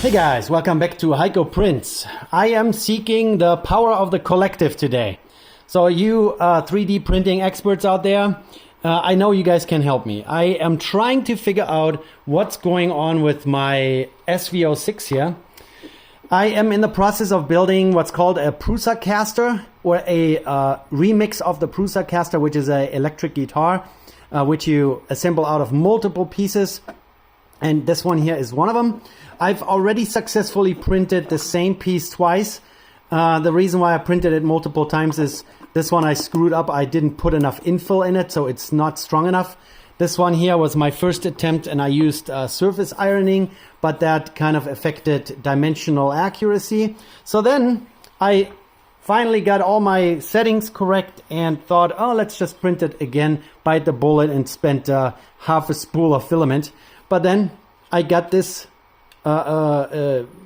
Hey guys, welcome back to Heiko Prints. I am seeking the power of the collective today. So you 3D printing experts out there, I know you guys can help me. I am trying to figure out what's going on with my SV06 here. I am in the process of building what's called a Prusa caster, or a remix of the Prusa caster, which is an electric guitar, which you assemble out of multiple pieces. And this one here is one of them. I've already successfully printed the same piece twice. The reason why I printed it multiple times is this one I screwed up. I didn't put enough infill in it, so it's not strong enough. This one here was my first attempt, and I used surface ironing, but that kind of affected dimensional accuracy. So then I finally got all my settings correct and thought, oh, let's just print it again, bite the bullet, and spent half a spool of filament. But then I got this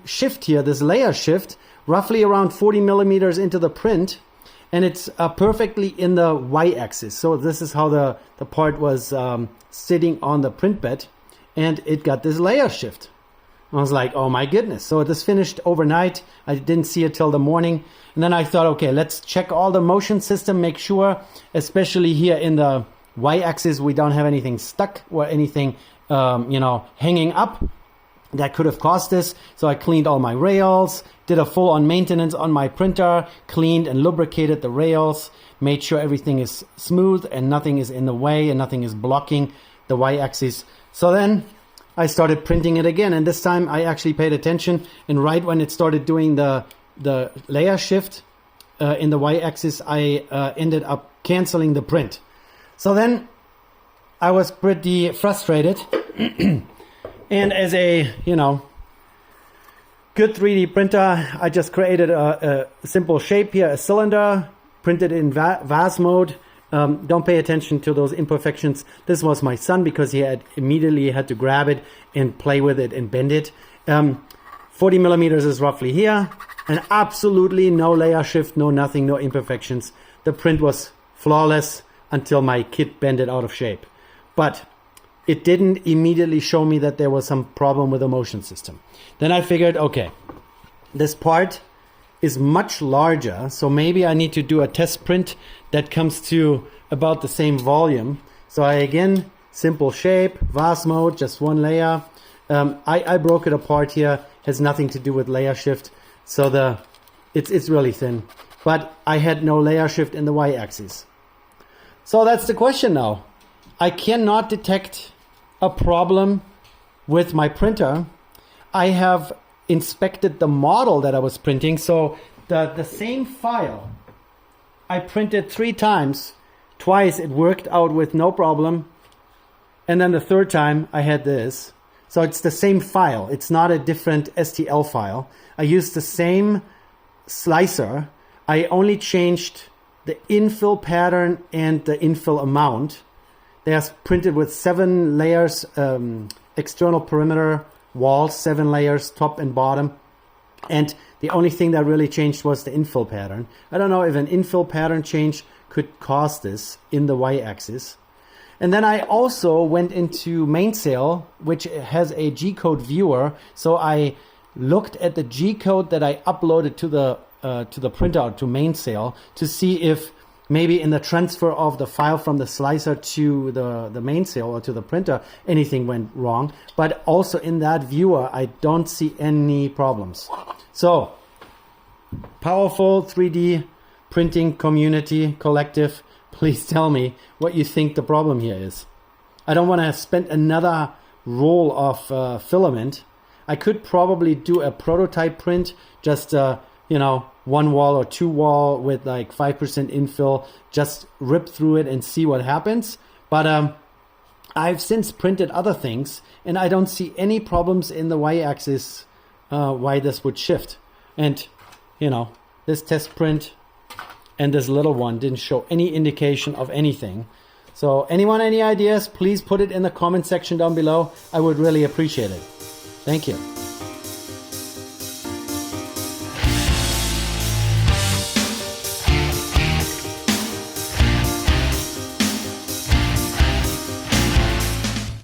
shift here, this layer shift, roughly around 40 millimeters into the print, and it's perfectly in the y-axis. So this is how the part was sitting on the print bed, and it got this layer shift. I was like, oh my goodness. So this finished overnight. I didn't see it till the morning. And then I thought, okay, let's check all the motion system, make sure, especially here in the y-axis, we don't have anything stuck or anything hanging up that could have caused this. So I cleaned all my rails, did a full-on maintenance on my printer, cleaned and lubricated the rails, made sure everything is smooth and nothing is in the way and nothing is blocking the y-axis. So then I started printing it again, and this time I actually paid attention, and right when it started doing the layer shift in the y-axis, I ended up canceling the print. So then I was pretty frustrated. And as a, good 3D printer, I just created a simple shape here, a cylinder, printed in vase mode. Don't pay attention to those imperfections. This was my son because he had immediately had to grab it and play with it and bend it. 40 millimeters is roughly here, and absolutely no layer shift, no nothing, no imperfections. The print was flawless until my kid bent it out of shape. But it didn't immediately show me that there was some problem with the motion system. Then I figured, okay, this part is much larger, so maybe I need to do a test print that comes to about the same volume. So I, again, simple shape, vase mode, just one layer. I broke it apart here, has nothing to do with layer shift. So it's really thin, but I had no layer shift in the y-axis. So that's the question now. I cannot detect a problem with my printer. I have inspected the model that I was printing. So the same file I printed 3 times. Twice it worked out with no problem. And then the third time I had this. So it's the same file. It's not a different STL file. I used the same slicer. I only changed the infill pattern and the infill amount. They are printed with 7 layers, external perimeter walls, 7 layers, top and bottom. And the only thing that really changed was the infill pattern. I don't know if an infill pattern change could cause this in the y-axis. And then I also went into Mainsail, which has a G-code viewer. So I looked at the G-code that I uploaded to the printer, to Mainsail, to see if maybe in the transfer of the file from the slicer to the Mainsail or to the printer, anything went wrong. But also in that viewer, I don't see any problems. So, powerful 3D printing community, collective, please tell me what you think the problem here is. I don't want to spend another roll of filament. I could probably do a prototype print, just, 1 wall or 2 wall with like 5% infill, just rip through it and see what happens. But I've since printed other things, and I don't see any problems in the y-axis why this would shift. And, this test print and this little one didn't show any indication of anything. So anyone, any ideas, please put it in the comment section down below. I would really appreciate it. Thank you.